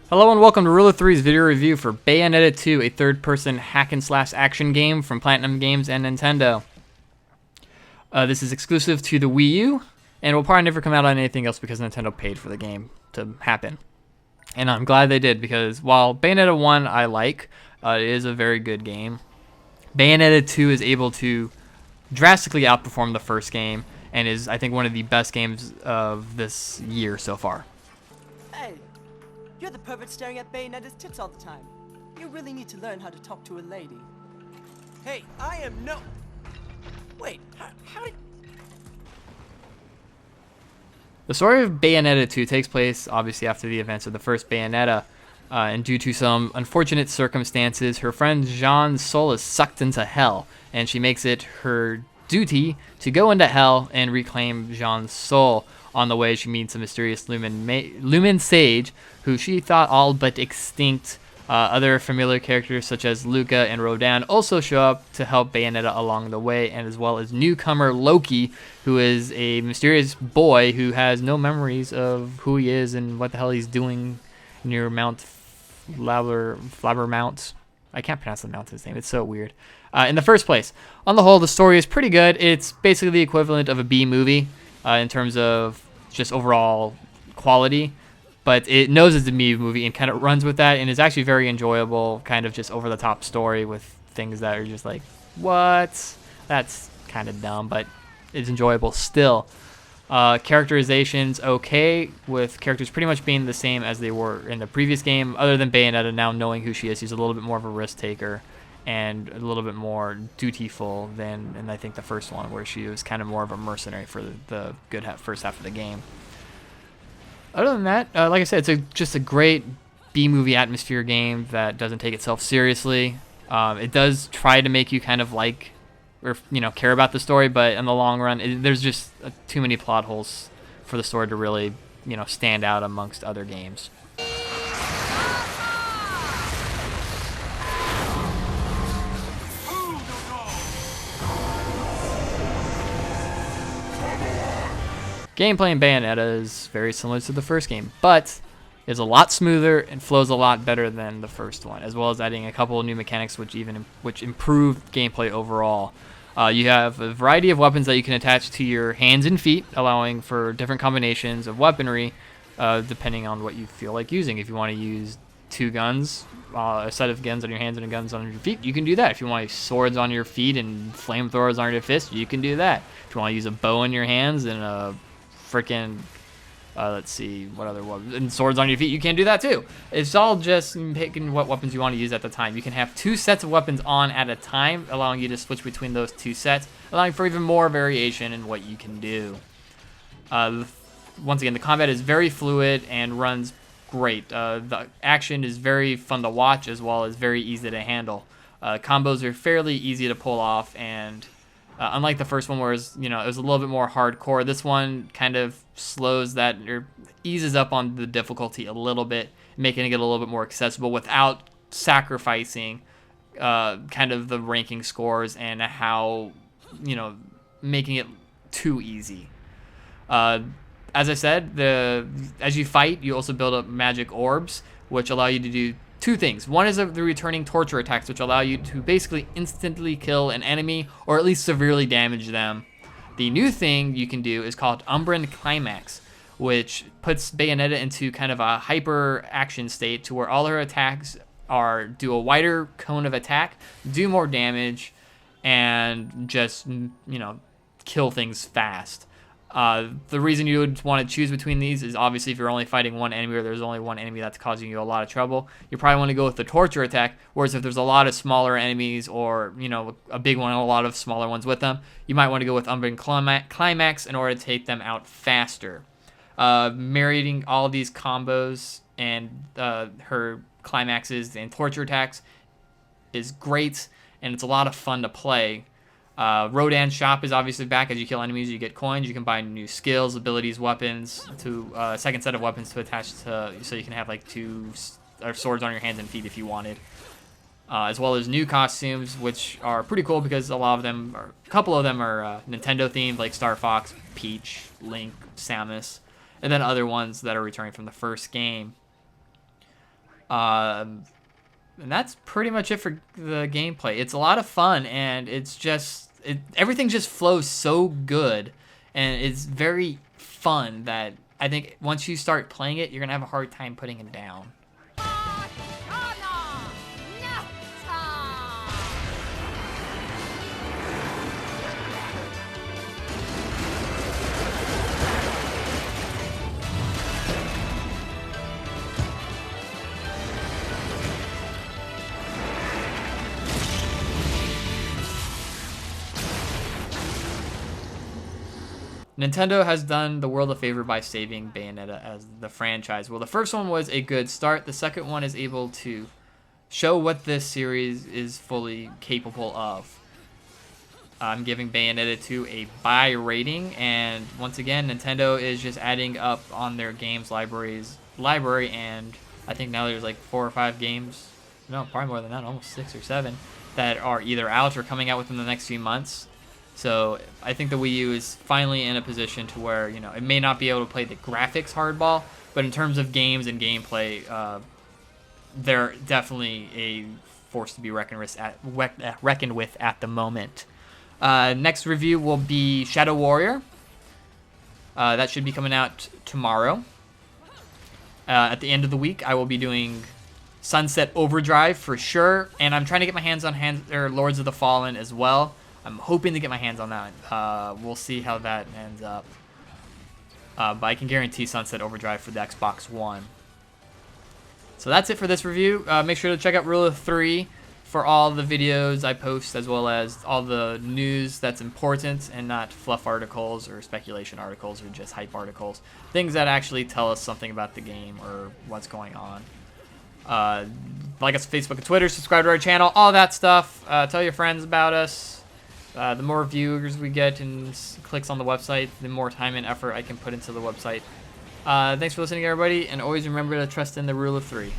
Hello and welcome to Rule of Three's video review for Bayonetta 2, a third-person hack-and-slash action game from Platinum Games and Nintendo. This is exclusive to the Wii U, and will probably never come out on anything else because Nintendo paid for the game to happen. And I'm glad they did, because while Bayonetta 1 I like, it is a very good game, Bayonetta 2 is able to drastically outperform the first game, and is, I think, one of the best games of this year so far. Hey, you're the pervert staring at Bayonetta's tits all the time. You really need to learn how to talk to a lady. Hey, I am no... Wait, how did... The story of Bayonetta 2 takes place, obviously, after the events of the first Bayonetta, and due to some unfortunate circumstances, her friend Jean's soul is sucked into hell, and she makes it her duty to go into hell and reclaim Jean's soul. On the way, she meets a mysterious Lumen Sage, who she thought all but extinct. Other familiar characters such as Luca and Rodan also show up to help Bayonetta along the way, and as well as newcomer Loki, who is a mysterious boy who has no memories of who he is and what the hell he's doing near Mount Flabbermount. I can't pronounce the mountain's name. It's so weird. In the first place, on the whole, the story is pretty good. It's basically the equivalent of a B movie in terms of just overall quality. But it knows it's a B movie and kind of runs with that, and is actually very enjoyable, kind of just over-the-top story with things that are just like, what? That's kind of dumb, but it's enjoyable still. Characterization's okay, with characters pretty much being the same as they were in the previous game, other than Bayonetta now knowing who she is. She's a little bit more of a risk-taker and a little bit more dutiful than in, I think, the first one, where she was kind of more of a mercenary for the good first half of the game. Other than that, like I said, it's just a great B-movie atmosphere game that doesn't take itself seriously. It does try to make you kind of like, or care about the story, but in the long run, there's just too many plot holes for the story to really, stand out amongst other games. Gameplay in Bayonetta is very similar to the first game, but is a lot smoother and flows a lot better than the first one, as well as adding a couple of new mechanics which improve gameplay overall. You have a variety of weapons that you can attach to your hands and feet, allowing for different combinations of weaponry depending on what you feel like using. If you want to use two guns, a set of guns on your hands and guns on your feet, you can do that. If you want swords on your feet and flamethrowers on your fists, you can do that. If you want to use a bow in your hands and a freaking let's see, what other weapons, and swords on your feet, you can do that too. It's all just picking what weapons you want to use at the time. You can have two sets of weapons on at a time, allowing you to switch between those two sets, allowing for even more variation in what you can do. Once again, the combat is very fluid and runs great. The action is very fun to watch, as well as very easy to handle. Combos are fairly easy to pull off, and unlike the first one, where it was a little bit more hardcore, this one kind of slows that, or eases up on the difficulty a little bit, making it a little bit more accessible without sacrificing kind of the ranking scores and how, making it too easy. As I said, as you fight, you also build up magic orbs, which allow you to do two things. One is the returning torture attacks, which allow you to basically instantly kill an enemy, or at least severely damage them. The new thing you can do is called Umbran Climax, which puts Bayonetta into kind of a hyper action state, to where all her attacks do a wider cone of attack, do more damage, and just kill things fast. The reason you would want to choose between these is obviously if you're only fighting one enemy, or there's only one enemy that's causing you a lot of trouble, you probably want to go with the torture attack. Whereas if there's a lot of smaller enemies, or a big one and a lot of smaller ones with them, you might want to go with Umbran Climax in order to take them out faster. Marrying all of these combos and her climaxes and torture attacks is great, and it's a lot of fun to play. Rodan's shop is obviously back. As you kill enemies, you get coins. You can buy new skills, abilities, weapons, to a second set of weapons to attach to, so you can have like two swords on your hands and feet if you wanted. As well as new costumes, which are pretty cool because a couple of them are Nintendo themed, like Star Fox, Peach, Link, Samus, and then other ones that are returning from the first game. And that's pretty much it for the gameplay. It's a lot of fun, and it's just everything just flows so good, and it's very fun that I think once you start playing it, you're gonna have a hard time putting it down. Nintendo has done the world a favor by saving Bayonetta as the franchise. Well, the first one was a good start. The second one is able to show what this series is fully capable of. I'm giving Bayonetta 2 a buy rating, and once again, Nintendo is just adding up on their games library, and I think now there's like 4 or 5 games, no, probably more than that, almost 6 or 7, that are either out or coming out within the next few months. So I think the Wii U is finally in a position to where, you know, it may not be able to play the graphics hardball, but in terms of games and gameplay, they're definitely a force to be reckoned with at the moment. Next review will be Shadow Warrior. That should be coming out tomorrow. At the end of the week, I will be doing Sunset Overdrive for sure, and I'm trying to get my hands on Lords of the Fallen as well. I'm hoping to get my hands on that. We'll see how that ends up. But I can guarantee Sunset Overdrive for the Xbox One. So that's it for this review. Make sure to check out Rule of 3 for all the videos I post, as well as all the news that's important and not fluff articles or speculation articles or just hype articles. Things that actually tell us something about the game or what's going on. Like us on Facebook and Twitter, subscribe to our channel, all that stuff. Tell your friends about us. The more viewers we get and clicks on the website, the more time and effort I can put into the website. Thanks for listening, everybody, and always remember to trust in the Rule of 3.